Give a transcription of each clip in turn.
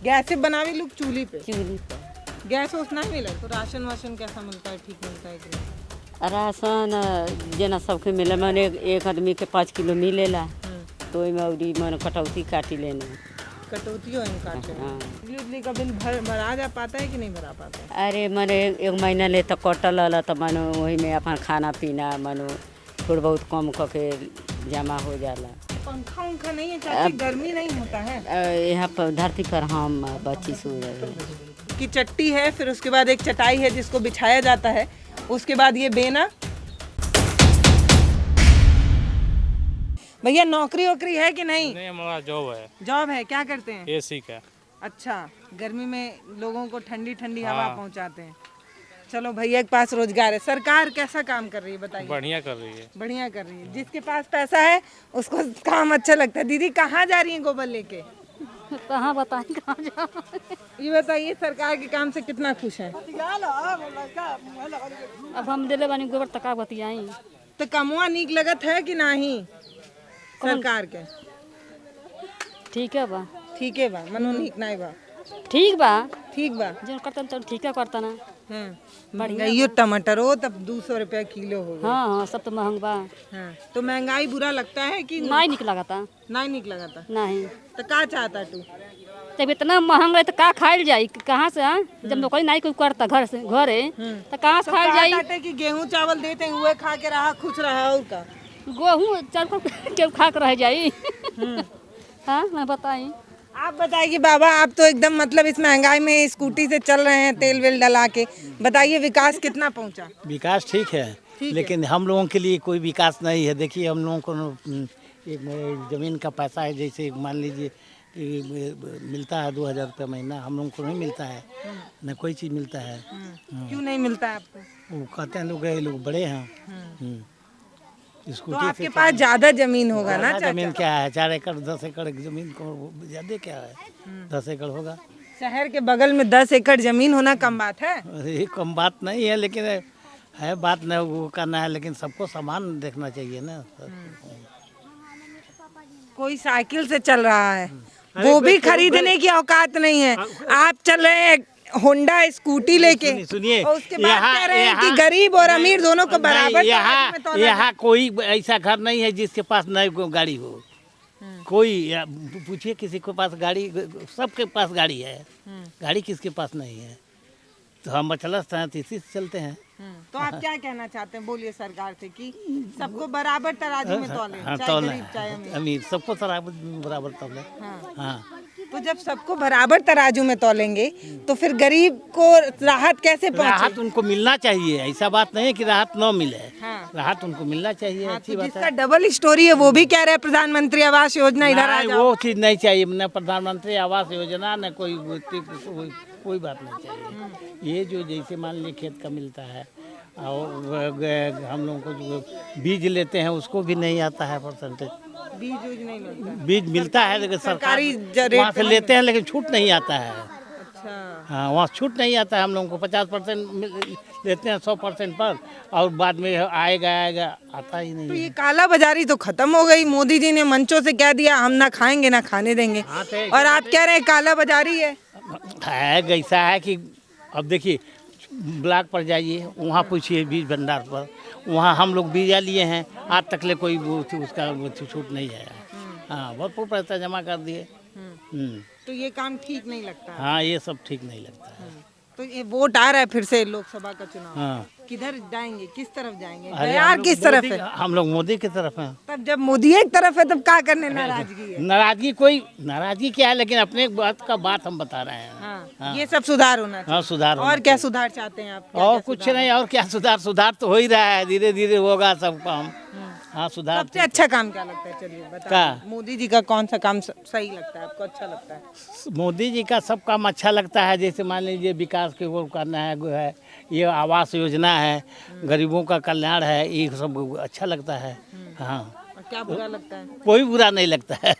Gas से बनावे लोग चूल्हे पे? चूल्हे पर। गैस उस नहीं मिला तो राशन वाशन कैसा मिलता है, ठीक मिलता है कि नहीं? राशन जना सबके मिले मैंने एक आदमी के 5 किलो मिलेला तो ओइमे मैंने कटौती काटी लेना। कटौती हो काटे? हाँ। बिजली उजली का बिल भरा जा पाता है कि नहीं भरा पाता है? अरे मैंने एक महीना ले तो कटल वाला तो मानो वही में अपन खाना पीना मानो थोड़ा बहुत कम करके जमा हो जाला। पंखा उंखा नहीं है चाची? गर्मी नहीं होता है यहाँ पर धरती पर हम बच्ची सो रहे की चट्टी है, फिर उसके बाद एक चटाई है जिसको बिछाया जाता है, उसके बाद ये बेना। भैया नौकरी वोकरी है कि नहीं? नहीं, हमारा जॉब है। जॉब है, क्या करते हैं? एसी का। अच्छा, गर्मी में लोगों को ठंडी ठंडी हवा पहुंचाते हैं। चलो भैया के पास रोजगार है। सरकार कैसा काम कर रही है बताइए? बढ़िया कर रही है। बढ़िया कर रही है। जिसके पास पैसा है उसको काम अच्छा लगता है। दीदी कहाँ जा रही है गोबर लेके? कहाँ बताएं कहाँ जा। ये बताइए सरकार के काम से कितना खुश है? अब हम दिले बानी गोबर तका बतियाई तो कमुआ नीक लगत है कि नहीं सरकार के? ठीक है बा। ठीक है बा, मनो नीक नहीं बा? ठीक बा, ठीक बा। जो करता तो ठीक है करता ना। महंगाई टमाटर हो तब 200 रुपया किलो हो गया। हाँ हाँ सब तो महंग बा। हाँ, तो महंगाई बुरा लगता है कि नहीं निक लगता? नहीं निक लगता? नहीं तो का चाहता तू? जब इतना महंग है तो का खाइल जाई कहाँ से? हाँ जब नौकरी नहीं कोई करता घर से घरे तो कहाँ से खाइल जाई? कहते कि गेहूं चावल देते हैं हुए खा के रहा खुश रहा और का? गेहूँ चावल के खा कर रह जाई। हाँ मैं बताई। आप बताइए बाबा, आप तो एकदम मतलब इस महंगाई में स्कूटी से चल रहे हैं तेल वेल डला के, बताइए विकास कितना पहुंचा? विकास ठीक है, लेकिन हम लोगों के लिए कोई विकास नहीं है। देखिए हम लोगों को एक ज़मीन का पैसा है, जैसे मान लीजिए कि मिलता है 2000 रुपये महीना, हम लोगों को नहीं मिलता है, न कोई चीज़ मिलता है। क्यों नहीं मिलता है आपको? वो कहते हैं लोग बड़े हैं। तो आपके पास ज्यादा जमीन होगा ना? जमीन क्या है, 4 एकड़ 10 एकड़ जमीन को ज्यादा क्या है? 10 एकड़ होगा। शहर के बगल में 10 एकड़ जमीन होना कम बात है? ये कम बात नहीं है, लेकिन है बात नहीं वो करना है, लेकिन सबको समान देखना चाहिए ना। कोई साइकिल से चल रहा है, वो भी खरीदने की औकात नहीं है। आप चल रहे हैं होंडा स्कूटी लेके, सुनिए और उसके बाद कह रहे हैं कि गरीब और अमीर दोनों को बराबर यहाँ कोई ऐसा घर नहीं है जिसके पास नई गाड़ी हो। कोई पूछिए किसी के पास गाड़ी, सबके पास गाड़ी है, गाड़ी किसके पास नहीं है? तो हम बचलस हैं तो इसी से चलते हैं। तो आप क्या कहना चाहते हैं, बोलिए सरकार से कि सबको बराबर तराजू में तौले, हाँ, चाहे गरीब चाहे अमीर सबको बराबर तौले। हाँ। तो जब सबको बराबर तराजू में तौलेंगे तो फिर गरीब को राहत कैसे पहुंचे? राहत उनको मिलना चाहिए, ऐसा बात नहीं है कि राहत न मिले। हाँ। राहत उनको मिलना चाहिए। हाँ, अच्छी तो बात जिसका है। डबल स्टोरी है वो भी कह रहे हैं प्रधानमंत्री आवास योजना इधर आ जाओ। वो चीज़ नहीं चाहिए, न प्रधानमंत्री आवास योजना न कोई बात नहीं चाहिए। ये जो जैसे मान लीजिए खेत का मिलता है और हम लोगों को जो बीज लेते हैं उसको भी नहीं आता है परसेंटेज। बीज नहीं मिलता? बीज मिलता है लेकिन सरकारी वहाँ से रेट लेते हैं, लेकिन छूट नहीं आता है। अच्छा। हाँ, वहाँ छूट नहीं आता है। हम लोगों को 50% लेते हैं 100% पर, और बाद में आएगा आता ही नहीं। तो ये काला बाजारी तो खत्म हो गई। मोदी जी ने मंचों से कह दिया हम ना खाएंगे ना खाने देंगे, और आप कह रहे हैं काला बाजारी है। ऐसा है कि अब देखिए ब्लॉक पर जाइए, वहाँ पूछिए बीज भंडार पर, वहाँ हम लोग बीजा लिए हैं, आज तक ले कोई उसका छूट नहीं है। हाँ, भरपूर पैसा जमा कर दिए। तो ये काम ठीक नहीं लगता है? हाँ, ये सब ठीक नहीं लगता है। तो ये वोट आ रहा है फिर से लोकसभा का चुनाव, हाँ। किधर जाएंगे, किस तरफ जाएंगे? अरे यार किस तरफ है? हम लोग मोदी की तरफ हैं। तब जब मोदी एक तरफ है तब क्या करने नाराजगी है? नाराजगी क्या है, लेकिन अपने बात हम बता रहे हैं। हाँ। ये सब सुधार होना चाहिए। हाँ, सुधार होना और क्या सुधार चाहते हैं आप? और कुछ नहीं, और क्या सुधार तो हो ही रहा है, धीरे धीरे होगा सब काम। हाँ, सुधार। सबसे अच्छा काम क्या लगता है, चलिए बताइए। मोदी जी का कौन सा काम सही लगता है आपको, अच्छा लगता है? मोदी जी का सब काम अच्छा लगता है। जैसे मान लीजिए विकास के वो करना है, ये आवास योजना है, गरीबों का कल्याण है, ये सब अच्छा लगता है। हाँ। और क्या बुरा लगता है? कोई बुरा नहीं लगता है।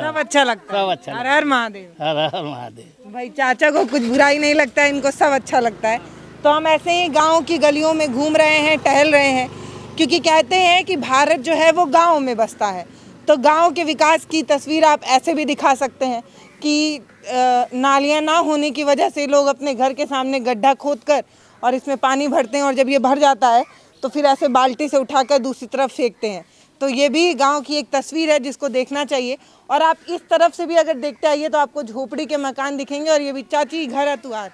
सब अच्छा लगता है। सब अच्छा। हर हर महादेव। हर हर महादेव। भाई चाचा को कुछ बुरा ही नहीं लगता है, इनको सब अच्छा लगता है। तो हम ऐसे ही गाँव की गलियों में घूम रहे हैं, टहल रहे हैं, क्योंकि कहते हैं कि भारत जो है वो गाँव में बसता है। तो गाँव के विकास की तस्वीर आप ऐसे भी दिखा सकते हैं कि नालियाँ ना होने की वजह से लोग अपने घर के सामने गड्ढा खोद कर और इसमें पानी भरते हैं, और जब ये भर जाता है तो फिर ऐसे बाल्टी से उठाकर दूसरी तरफ फेंकते हैं। तो ये भी गांव की एक तस्वीर है जिसको देखना चाहिए। और आप इस तरफ से भी अगर देखते आइए तो आपको झोपड़ी के मकान दिखेंगे, और ये भी चाची घर है तुहार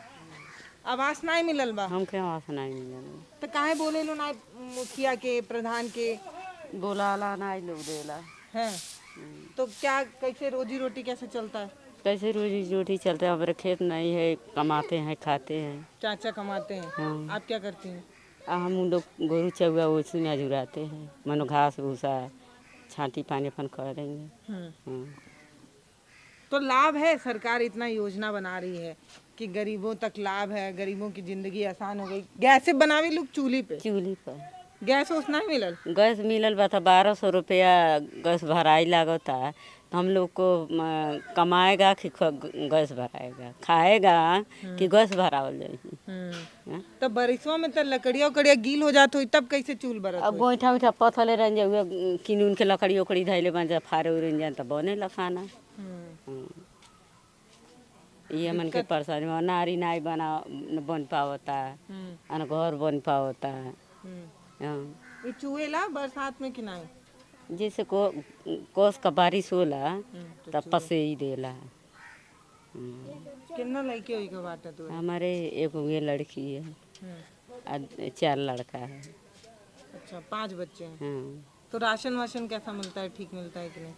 आवास नहीं मिलल बा। हमके आवास नहीं मिलल। तो काहे बोले लो ना मुखिया के प्रधान के बोलाला नहीं लोग देला हैं? तो क्या कैसे रोजी रोटी कैसे चलता है? कैसे रोजी रोटी चलता है? हमारे खेत नहीं है, कमाते हैं खाते हैं। चाचा कमाते हैं। हाँ। आप क्या करती हैं? हम लोग गोरू चौआ उसी में जुड़ाते हैं, मनो घास भूसा छांटी पानी अपन करेंगे। हाँ। तो लाभ है, सरकार इतना योजना बना रही है कि गरीबों तक लाभ है, गरीबों की जिंदगी आसान हो गई। गैस से बनावी लोग चूल्ही पे, चूल्ही पर गैस उस नहीं मिलल। गैस मिलल बा था 1200 रुपया गैस भराई लागता। तो हम लोग को कमाएगा कि गैस भराएगा, खाएगा कि गैस भरावल जाए। तब बारिशों में तो लकड़िया उकड़िया गील हो जात हुई, तब कैसे चूल बरत अब गोईठा उठा पथले रह जाए, किन उनके लकड़ी उकड़ी धैले बन जा फारे उड़ जाए तो बने ला खाना। ये मन के परेशानी में नारी नाई बन पावता, अन घर बन पावता। ये चूहेला बरसात में कि नहीं? जैसे कोस का बारिश होला तब पसे ही देला। कितना लड़के हुई के बात है तू? हमारे एक ये लड़की है, 4 लड़का है। अच्छा, 5 बच्चे हैं। हाँ। तो राशन वाशन कैसा मिलता है? ठीक मिलता है कि नहीं?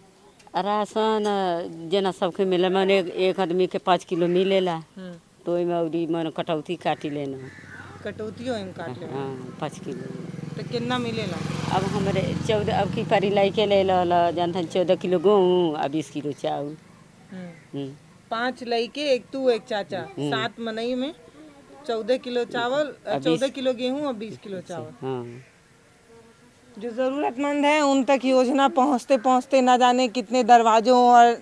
राशन जना सबके मिले, मैंने एक आदमी के 5 किलो मिलेला, तो मैंने कटौती काटी लेना। कटौतियों में काट ले? हाँ, 5 किलो। तो कितना मिलेला? अब हमारे 14 अब की पारी लाई के ले ला जानता 14 किलो गेहूँ और 20 किलो चावल। 5 लड़के, एक तू एक चाचा, 7 मनई में 14 किलो चावल, 14 किलो गेहूँ और 20 किलो चावल। हाँ। जो ज़रूरतमंद है उन तक योजना पहुँचते पहुँचते ना जाने कितने दरवाज़ों और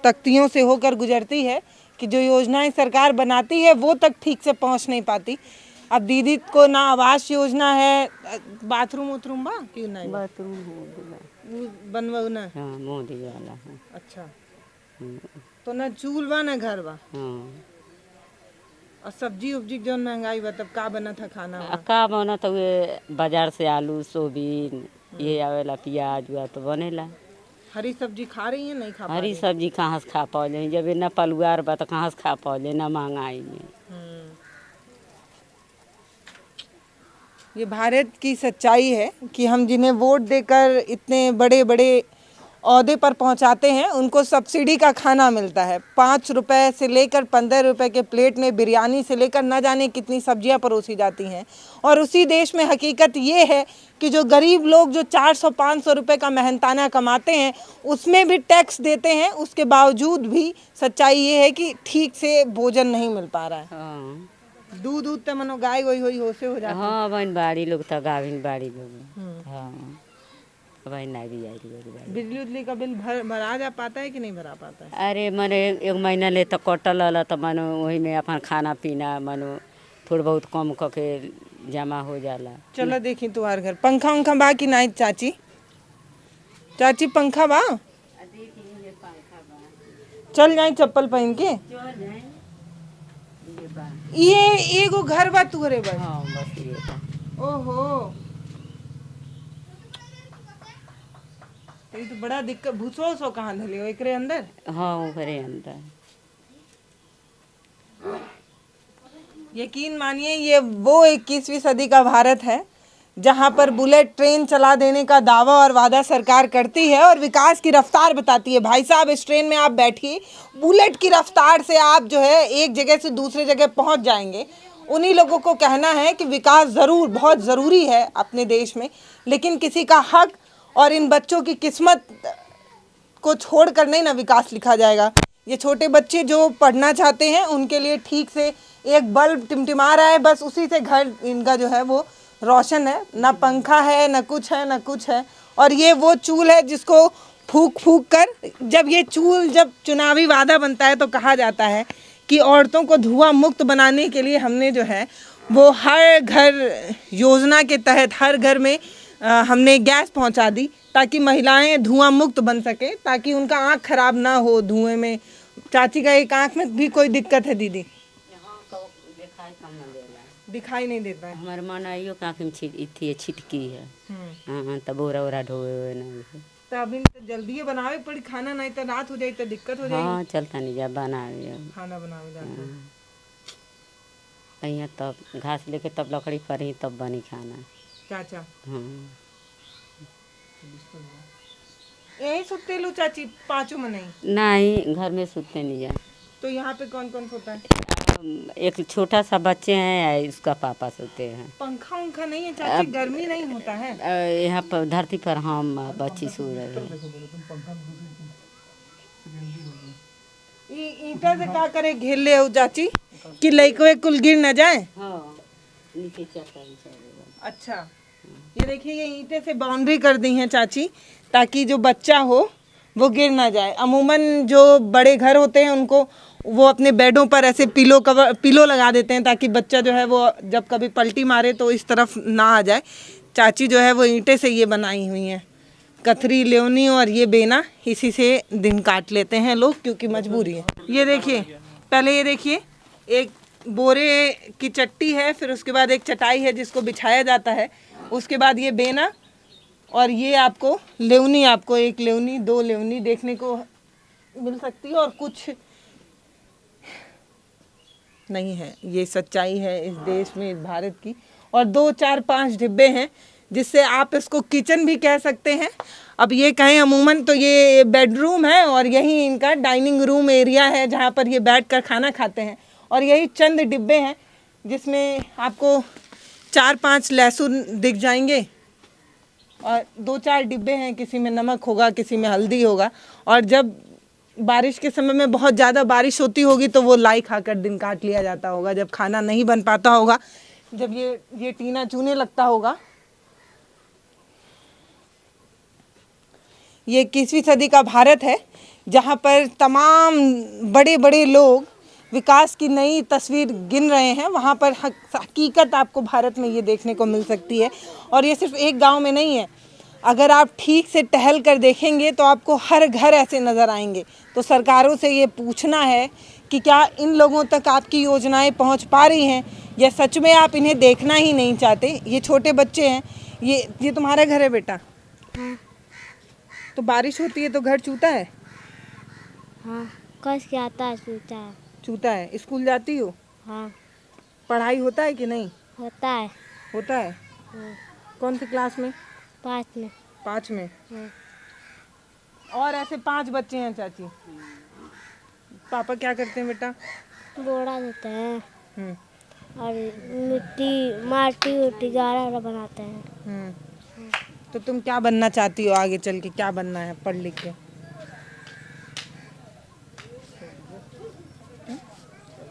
तख्तियों से होकर गुजरती है कि जो योजनाएं सरकार बनाती है वो तक ठीक से पहुँच नहीं पाती। अब दीदी को ना आवास योजना है, बाथरूम उथरूम बा कि नहीं? बाथरूम हो बनवाऊ ना? हाँ, मोदी वाला है। अच्छा, तो ना चूल बा ना घर बा। हाँ। और सब्जी उब्जी जो महंगाई बा, तब का बना था खाना? का बना तो वे बाजार से आलू सोयाबीन ये आवेला, प्याज हुआ तो बनेला। हरी सब्जी खा रही है? नहीं खा? हरी सब्जी कहाँ से खा पाओले, जब ना पलुआर बा तो कहाँ से खा पाओले, ना महंगाई में। ये भारत की सच्चाई है कि हम जिन्हें वोट देकर इतने बड़े बड़े ओहदे पर पहुंचाते हैं उनको सब्सिडी का खाना मिलता है। 5 रुपए से लेकर 15 रुपए के प्लेट में बिरयानी से लेकर न जाने कितनी सब्जियां परोसी जाती हैं। और उसी देश में हकीकत ये है कि जो गरीब लोग जो 400-500 रुपए का मेहनताना कमाते हैं उसमें भी टैक्स देते हैं, उसके बावजूद भी सच्चाई ये है कि ठीक से भोजन नहीं मिल पा रहा है। हाँ। दूध तो मनो गाय वही हुई हो से हो जाती है। हाँ, बहन बाड़ी लोग तो गाभिन बाड़ी लोग। हाँ, बहन नहीं भी आई। बिजली उजली का बिल भरा जा पाता है कि नहीं भरा पाता है? अरे मैंने 1 महीना ले तो कटल वाला, तो मानो वही में अपन खाना पीना मानो थोड़ा बहुत कम करके जमा हो जाला। चलो देखी तुम्हारे घर पंखा उंखा बा कि नहीं चाची? चाची पंखा बा? चल जाए चप्पल पहन के। ये एगो घर बा तुहरे बस? हाँ, बस ये बा। ओहो, ये तो बड़ा दिक्कत। भूसो सो कहाँ धले हो एकरे अंदर? हाँ, ऊपरे अंदर। यकीन मानिए ये वो 21वीं सदी का भारत है जहाँ पर बुलेट ट्रेन चला देने का दावा और वादा सरकार करती है और विकास की रफ्तार बताती है। भाई साहब, इस ट्रेन में आप बैठिए, बुलेट की रफ्तार से आप जो है एक जगह से दूसरे जगह पहुँच जाएंगे। उन्हीं लोगों को कहना है कि विकास ज़रूर बहुत ज़रूरी है अपने देश में, लेकिन किसी का हक और इन बच्चों की किस्मत को छोड़कर नहीं ना विकास लिखा जाएगा। ये छोटे बच्चे जो पढ़ना चाहते हैं उनके लिए ठीक से एक बल्ब टिमटिमा रहा है, बस उसी से घर इनका जो है वो रोशन है। ना पंखा है, ना कुछ है, ना कुछ है। और ये वो चूल है जिसको फूक फूक कर, जब चुनावी वादा बनता है तो कहा जाता है कि औरतों को धुआं मुक्त बनाने के लिए हमने जो है वो हर घर योजना के तहत हर घर में हमने गैस पहुंचा दी ताकि महिलाएं धुआं मुक्त बन सके, ताकि उनका आँख खराब ना हो धुएं में चाची का एक आंख में भी कोई दिक्कत है दीदी? यहाँ तो दिखाई कम न देला, दिखाई नहीं देता है। हमारे मन आइयो का आँख में छिटकी है। हाँ तब बोरा वोरा ढोए नहीं है। तो अभी तो जल्दी बनावे पड़ी खाना, नहीं तो रात हो जाए तो दिक्कत हो जाएगी। हाँ चलता नहीं जा बना खाना बनावे जाते। यहाँ तब घास लेके तब लकड़ी पर ही तब बनी खाना। चाचा हाँ यही सुते लो चाची, पाँचों में नहीं? नहीं घर में सूते नहीं जा। तो यहाँ पे कौन कौन सोता है? एक छोटा सा बच्चे हैं, उसका पापा सोते हैं। पंखा उंखा नहीं है चाची? गर्मी नहीं होता है? यहाँ पर धरती पर हम बच्ची सो रहे हैं। ईटा से क्या करे घेर ले हो चाची कि लइको कुल गिर न जाए? हाँ नीचे चटाई चढ़ेगा। अच्छा, ये देखिए ये ईंटे से बाउंड्री कर दी है चाची, ताकि जो बच्चा हो वो गिर ना जाए। अमूमन जो बड़े घर होते हैं उनको वो अपने बेडों पर ऐसे पिलो लगा देते हैं, ताकि बच्चा जो है वो जब कभी पलटी मारे तो इस तरफ ना आ जाए। चाची जो है वो ईंटे से ये बनाई हुई हैं, कथरी, लेवनी और ये बेना, इसी से दिन काट लेते हैं लोग क्योंकि मजबूरी है। ये देखिए, पहले ये देखिए एक बोरे की चट्टी है, फिर उसके बाद एक चटाई है जिसको बिछाया जाता है, उसके बाद ये बेना और ये आपको लेवनी, आपको एक लेवनी, दो लेवनी देखने को मिल सकती है और कुछ नहीं है। ये सच्चाई है इस देश में, इस भारत की। और 2 4 5 डिब्बे हैं जिससे आप इसको किचन भी कह सकते हैं। अब ये कहें अमूमन तो ये बेडरूम है और यही इनका डाइनिंग रूम एरिया है जहाँ पर ये बैठकर खाना खाते हैं। और यही चंद डिब्बे हैं जिसमें आपको 4 5 लहसुन दिख जाएंगे और 2 4 डिब्बे हैं, किसी में नमक होगा, किसी में हल्दी होगा। और जब बारिश के समय में बहुत ज़्यादा बारिश होती होगी तो वो लाई खाकर दिन काट लिया जाता होगा, जब खाना नहीं बन पाता होगा, जब ये टीना चूने लगता होगा। ये 21वीं सदी का भारत है जहाँ पर तमाम बड़े बड़े लोग विकास की नई तस्वीर गिन रहे हैं। वहाँ पर हकीकत आपको भारत में ये देखने को मिल सकती है। और ये सिर्फ एक गांव में नहीं है, अगर आप ठीक से टहल कर देखेंगे तो आपको हर घर ऐसे नज़र आएंगे। तो सरकारों से ये पूछना है कि क्या इन लोगों तक आपकी योजनाएं पहुंच पा रही हैं, या सच में आप इन्हें देखना ही नहीं चाहते। ये छोटे बच्चे हैं, ये तुम्हारा घर है बेटा? हाँ। तो बारिश होती है तो घर चूता है? हाँ कस के आता है, सूता है। चूता है। स्कूल जाती हो? हाँ पढ़ाई होता है कि नहीं? होता है। होता है। हाँ, कौन सी क्लास में? 5 में। 5 में। हाँ। और ऐसे 5 बच्चे हैं चाची। पापा क्या करते हैं बेटा? बोड़ा देते हैं हम्म और माटी उटी गारा बनाते हैं। हम्म। तो तुम क्या बनना चाहती हो आगे चल के? क्या बनना है पढ़ लिख के?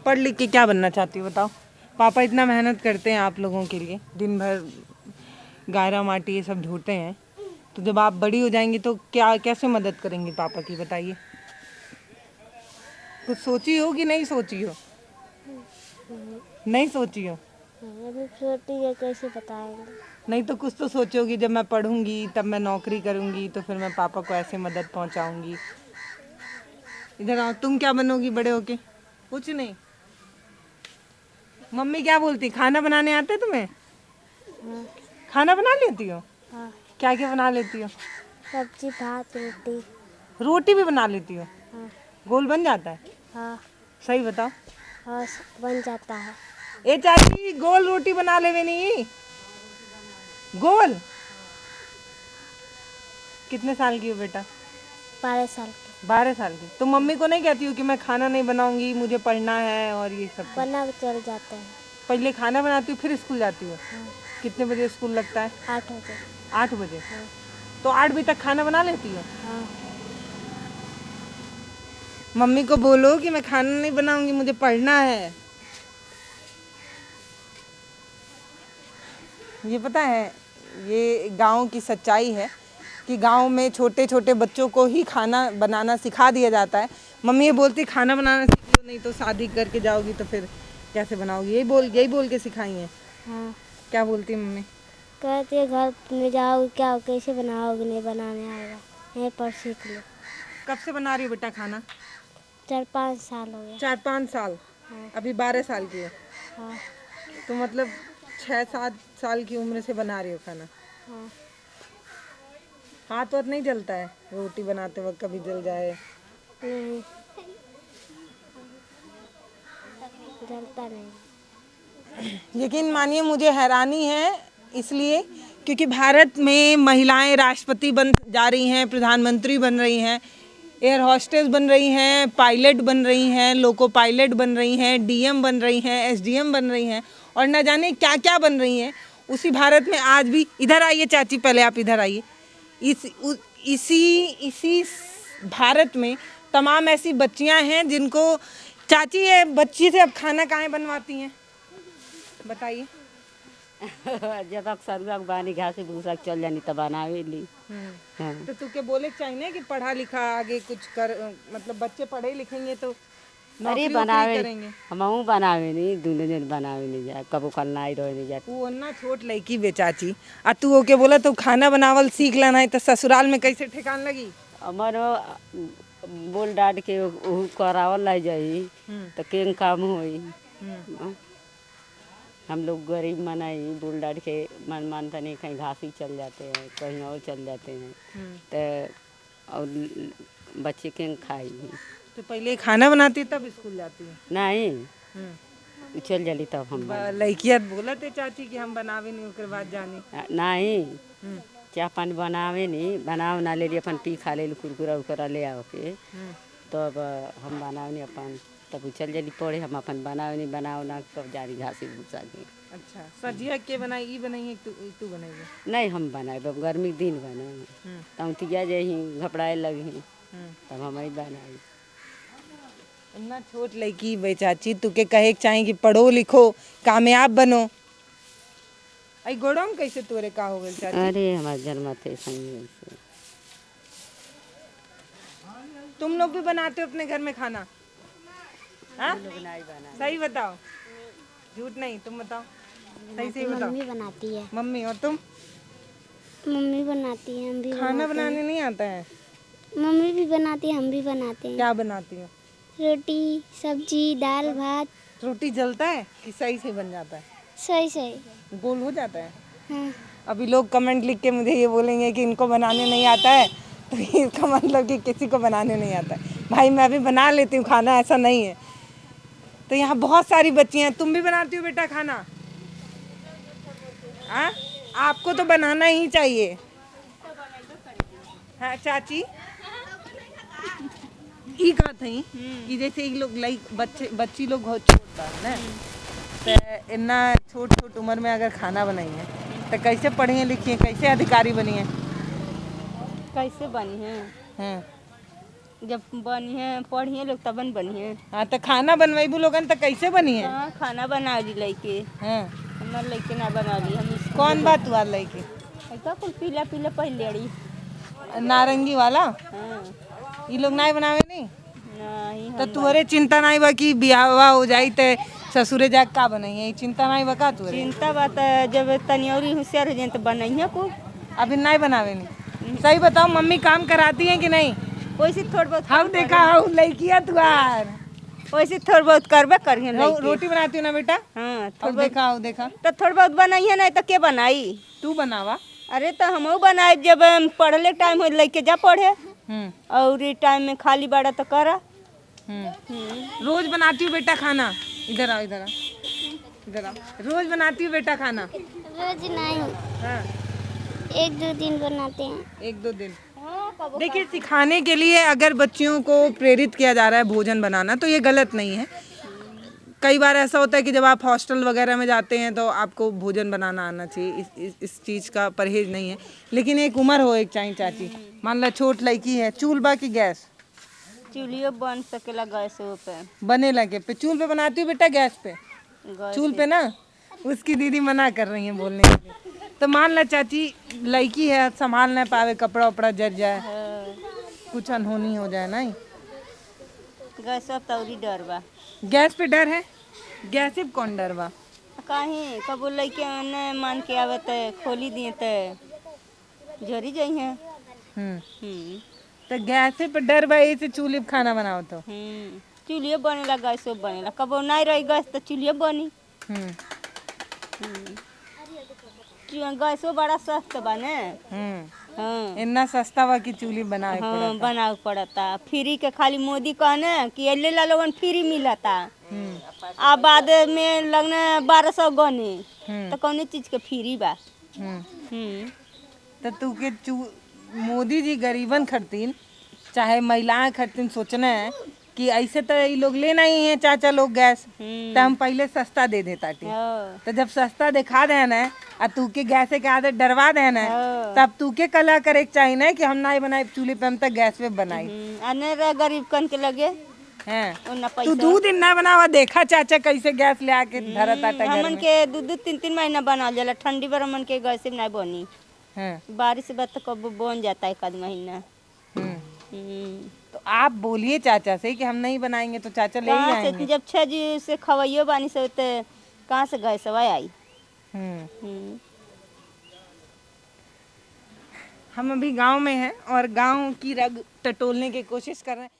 पढ़ लिख के क्या बनना चाहती हो बताओ? पापा इतना मेहनत करते हैं आप लोगों के लिए, दिन भर गायरा माटी ये सब ढोते हैं, तो जब आप बड़ी हो जाएंगी तो क्या कैसे मदद करेंगी पापा की, बताइए? कुछ सोची हो कि नहीं सोची हो? नहीं सोची हो? अभी छोटी है, कैसे बताएंगे? नहीं तो कुछ तो सोचोगी, जब मैं पढ़ूंगी तब मैं नौकरी करूंगी तो फिर मैं पापा को ऐसे मदद पहुंचाऊंगी। इधर आओ, तुम क्या बनोगी बड़े होके? कुछ नहीं। मम्मी क्या बोलती, खाना बनाने आता है तुम्हें? हाँ। खाना बना लेती हो? हाँ क्या क्या बना लेती हो? सब्जी, भात, रोटी। रोटी भी बना लेती हो? हाँ। गोल बन जाता है? हाँ। सही बताओ। हाँ बन जाता है। ए चाची, गोल रोटी बना लेवे नहीं? गोल? कितने साल की हो बेटा? 12 साल की। 12 साल की। तो मम्मी को नहीं कहती हो कि मैं खाना नहीं बनाऊंगी, मुझे पढ़ना है और ये सब? बना के चल जाते हैं। पहले खाना बनाती हो फिर स्कूल जाती हो? हाँ। कितने बजे स्कूल लगता है? 8 बजे। 8 बजे। हाँ। तो 8 बजे तक खाना बना लेती हो? हाँ। मम्मी को बोलो कि मैं खाना नहीं बनाऊंगी, मुझे पढ़ना है। ये पता है, ये गांव की सच्चाई है कि गांव में छोटे छोटे बच्चों को ही खाना बनाना सिखा दिया जाता है। मम्मी ये बोलती खाना बनाना सीख लो, नहीं तो शादी करके जाओगी तो फिर कैसे बनाओगी, यही बोल के सिखाई है। हाँ। क्या बोलती है मम्मी? कहते हैं घर में जाओगे क्या, कैसे बनाओगे, नहीं बनाने आएगा, यहीं पर सीख लो। कब से बना रही हो बेटा खाना? 4-5 साल हो गया। 4-5 साल। हाँ। अभी 12 साल की है हाँ। तो मतलब 6-7 साल की उम्र से बना रही हो खाना। हाँ। हाथ वाथ नहीं जलता है रोटी बनाते वक्त, कभी जल जाए? नहीं, जलता नहीं। यकीन मानिए मुझे हैरानी है इसलिए क्योंकि भारत में महिलाएं राष्ट्रपति बन जा रही हैं, प्रधानमंत्री बन रही हैं, एयर होस्टेस बन रही हैं, पायलट बन रही हैं, लोको पायलट बन रही हैं, डीएम बन रही हैं, एसडीएम बन रही हैं और न जाने क्या क्या बन रही हैं। उसी भारत में आज भी, इधर आइए चाची, पहले आप इधर आइए, इसी भारत में तमाम ऐसी बच्चियां हैं जिनको, चाची ये बच्ची से अब खाना काहे बनवाती हैं बताइए? जब अक्सर बानी घास भूसा चल जानी तब बनावे ली। हाँ। तो तू के बोले चाहिए ना कि पढ़ा लिखा आगे कुछ कर, मतलब बच्चे पढ़े लिखेंगे तो अरे नौकरी बनावे करेंगे। हमहू बनावे नहीं, दोनों जन बनावे नहीं जा, कबो कल ना रहे नहीं जाती। वो ना छोट लड़की बेचाची आ तू ओके बोला तो खाना बनावल सीख लेना है तो ससुराल में कैसे ठेकान लगी? हमारो बोल डाट के ओहू करावल ला जाई तो केन काम होई। हाँ। हम लोग गरीब मनाई बोल डाट के मन मानता नहीं, कहीं घास ही चल जाते हैं, कहीं और चल जाते हैं तो और बच्चे के खाई। तो पहले खाना बनाती तब स्कूल जाती है? नहीं चल जली तब हम लड़किया बोला थे चाची कि हम बनावे नहीं ओकर बाद जानी नहीं चाह पानी बनावे नहीं, बनाव ना ले अपन पी खा ले कुरकुरा उरकुरा ले आओ के तब हम बनावे नहीं अपन, तब चल जली पड़े हम अपन बनावे नहीं, बनाओ ना सब जारी घासी भूसा के। अच्छा सजिया के बनाई ई बनाई है तू बनाई? नहीं हम बनाए गर्मी के दिन बना तब तिया जाही घबराए लगी तब हम ही बनाई। इतना छोट लड़की बेचाची तू के कहे चाहे कि पढ़ो लिखो कामयाब बनो, आई गोड़ों में कैसे तोरे का हो गए चाची? अरे हमारे जन्म थे संगी से। तुम लोग भी बनाते हो अपने घर में खाना? हाँ? सही बताओ, झूठ नहीं, तुम बताओ सही से बताओ। मम्मी बनाती है। मम्मी और तुम? मम्मी बनाती है, हम भी खाना बनाने नहीं आता है? मम्मी भी बनाती है, हम भी बनाते हैं। क्या बनाती हो? रोटी सब्जी दाल भात। रोटी जलता है कि सही से बन जाता है? सही सही गोल हो जाता है? हाँ। अभी लोग कमेंट लिख के मुझे ये बोलेंगे कि इनको बनाने नहीं आता है तो इसका मतलब कि किसी को बनाने नहीं आता है। भाई मैं भी बना लेती हूँ खाना, ऐसा नहीं है। तो यहाँ बहुत सारी बच्चियाँ हैं, तुम भी बनाती हो बेटा खाना? हाँ आपको तो बनाना ही चाहिए। हाँ चाची ई कहा थी कि जैसे ये लोग बच्ची लोग बहुत छोट बा ना, तो इतना छोट छोट उम्र में अगर खाना बनाई है तो कैसे पढ़ी लिखी है, कैसे अधिकारी बनी है? कैसे बनी है? हाँ जब बनी है पढ़िए लोग तब बनी है। हाँ तो खाना बनवाई लोगन तो कैसे बनी है? हाँ खाना बना ली लड़के, हाँ हमारे लड़के ना बना ली हम। कौन बात हुआ लड़के? ऐसा कुछ पीला पीला पहले नारंगी वाला? हाँ ये लोग नहीं बनावे नहीं? नहीं तो तुहरे चिंता नहीं बा कि बियाह हो जाई तो ससुरे जाके का बनाई है? चिंता नहीं बा का तुहरे? चिंता बात जब तनियौरी होशियार हो जाए तो बनाइए को। अभी नहीं बनावे नहीं? सही बताओ मम्मी काम कराती हैं कि नहीं? वैसे थोड़ा बहुत हम देखा हूँ लड़कियाँ तुहार वैसे थोड़ा बहुत करबे करिए। रोटी बनाती हो ना बेटा? हाँ अब देखा तो थोड़ा बहुत बनाइए नहीं तो के बनाई? तू बनावा। अरे तो हम बनाए जब पढ़ले टाइम हो लड़के जा पढ़े और ये टाइम में खाली बाड़ा तो करा। रोज बनाती हूँ बेटा खाना? इधर आओ इधर आओ इधर आओ। रोज बनाती हूँ बेटा खाना? रोज नहीं, हाँ 1-2 दिन बनाते हैं। 1-2 दिन। देखिए सिखाने के लिए अगर बच्चियों को प्रेरित किया जा रहा है भोजन बनाना तो ये गलत नहीं है। कई बार ऐसा होता है कि जब आप हॉस्टल वगैरह में जाते हैं तो आपको भोजन बनाना आना चाहिए, इस चीज़ का परहेज नहीं है। लेकिन एक उम्र हो एक चाहिए चाची, मान ला छोट लड़की है, चूल्हा बा की गैस? चूल्हियो बन सकेला गैस पे बने लगे पे चूल्हे पे बनाती हूँ बेटा गैस पे? चूल्हे पे ना, उसकी दीदी मना कर रही है बोलने के लिए। तो मान ला चाची लड़की है, संभाल ना पावे, कपड़ा वपड़ा जर जाए, कुछ अनहोनी हो जाए नहीं? गैस तौरी डर बा। गैस पे डर है? गैस पे कौन डर बा? कहीं कबो लड़के ने मान के आवे तो खोली दिए तो झरी जाइ है। तो गैसे पे डर बा से चूल्हे पे खाना बनाओ तो। चूल्हे बनेला गैसो बनेला, कबो नहीं रही गैस तो चूल्हे बनी। हम्म गैसो बड़ा सस्ता बा ने। हाँ इतना सस्ता बा कि चूल्हे बनाए हाँ बनावे पड़ता। फ्री के खाली मोदी कहने कि एले ला लोगन फ्री मिलता, आ बाद में लगने 1200 गने तो कौन चीज के फ्री बा। तो तू के मोदी जी गरीबन खरतीन चाहे महिलाएं खरतीन सोचना है कि ऐसे तो ये लोग लेना ही है चाचा लोग गैस, तो हम पहले सस्ता दे देता टी। तो जब सस्ता दिखा देना और तू के गैस के आदत डरवा देना तब तू के कला करे के चाहिए ना कि हम ना बनाए चूल्हे पे, हम तक गैस पे बनाई। अने गरीब कन के लगे हैं तू 2 दिन ना बनावा देखा चाचा कैसे गैस ले आके धरत आटा घर हमन में। के 2-3 महीना बना जाला, ठंडी बार हमन के गैस में नहीं बनी। बारिश बात तो कब बन जाता है 1 महीना। तो आप बोलिए चाचा से कि हम नहीं बनाएंगे तो चाचा ले ही आएंगे। जब 6 जी से खवाइयो बानी से तो कहाँ से गैस आई। हम अभी गांव में हैं और गांव की रग टटोलने की कोशिश कर रहे हैं।